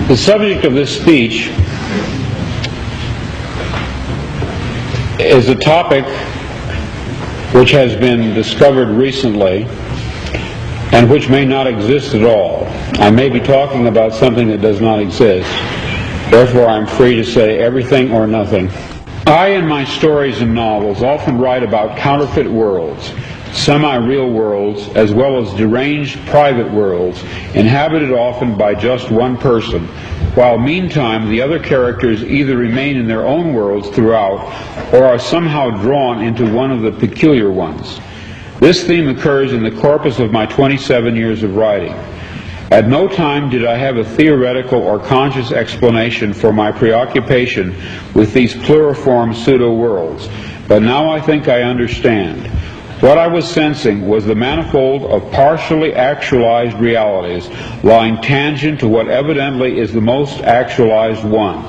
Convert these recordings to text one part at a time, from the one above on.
The subject of this speech is a topic which has been discovered recently and which may not exist at all. I may be talking about something that does not exist. Therefore, I'm free to say everything or nothing. I, in my stories and novels, often write about counterfeit worlds, semi-real worlds, as well as deranged private worlds, inhabited often by just one person, while meantime the other characters either remain in their own worlds throughout or are somehow drawn into one of the peculiar ones. This theme occurs in the corpus of my 27 years of writing. At no time did I have a theoretical or conscious explanation for my preoccupation with these pluriform pseudo-worlds, but now I think I understand. What I was sensing was the manifold of partially actualized realities lying tangent to what evidently is the most actualized one,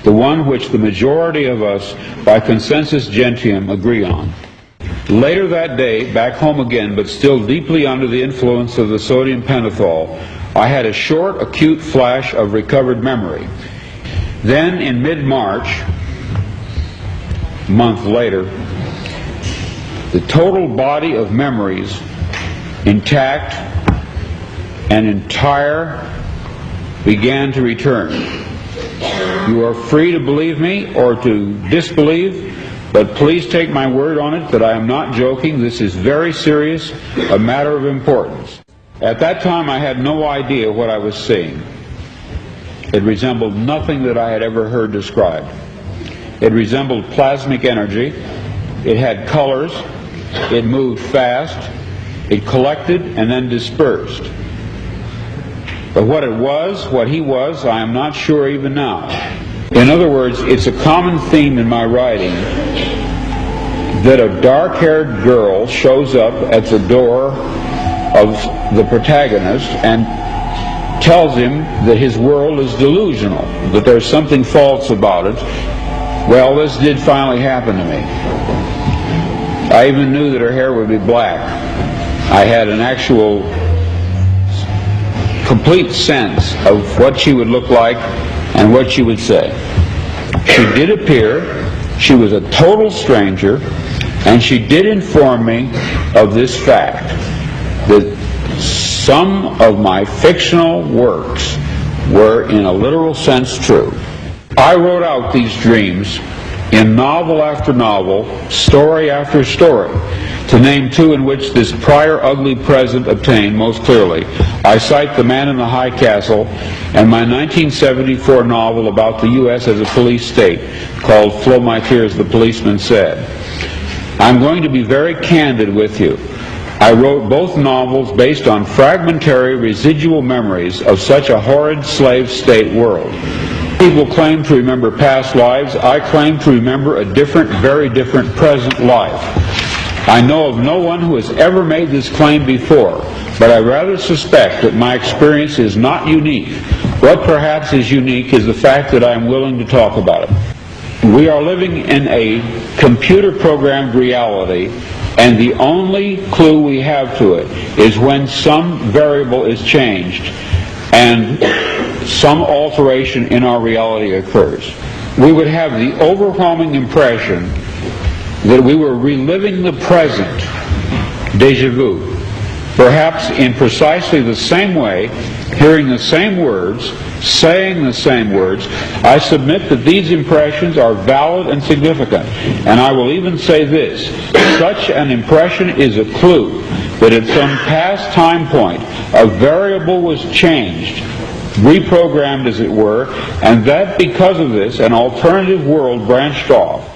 the one which the majority of us, by consensus gentium, agree on. Later that day, back home again, but still deeply under the influence of the sodium pentothal, I had a short, acute flash of recovered memory. Then, in mid-March, a month later, the total body of memories, intact and entire, began to return. You are free to believe me or to disbelieve, but please take my word on it that I am not joking. This is very serious, a matter of importance. At that time, I had no idea what I was seeing. It resembled nothing that I had ever heard described. It resembled plasmic energy. It had colors. It moved fast. It collected and then dispersed. But what it was, what he was, I am not sure even now. In other words, it's a common theme in my writing that a dark-haired girl shows up at the door of the protagonist and tells him that his world is delusional, that there's something false about it. Well, this did finally happen to me. I even knew that her hair would be black. I had an actual complete sense of what she would look like and what she would say. She did appear. She was a total stranger, and she did inform me of this fact, that some of my fictional works were in a literal sense true. I wrote out these dreams in novel after novel, story after story. To name two in which this prior ugly present obtained most clearly, I cite The Man in the High Castle and my 1974 novel about the U.S. as a police state called Flow My Tears, the Policeman Said. I'm going to be very candid with you. I wrote both novels based on fragmentary residual memories of such a horrid slave state world. People claim to remember past lives. I claim to remember a different, very different present life. I know of no one who has ever made this claim before, but I rather suspect that my experience is not unique. What perhaps is unique is the fact that I am willing to talk about it. We are living in a computer-programmed reality, and the only clue we have to it is when some variable is changed and some alteration in our reality occurs. We would have the overwhelming impression that we were reliving the present, déjà vu, perhaps in precisely the same way, hearing the same words, saying the same words. I submit that these impressions are valid and significant, and I will even say this: such an impression is a clue that at some past time point a variable was changed, reprogrammed as it were, and that because of this an alternative world branched off.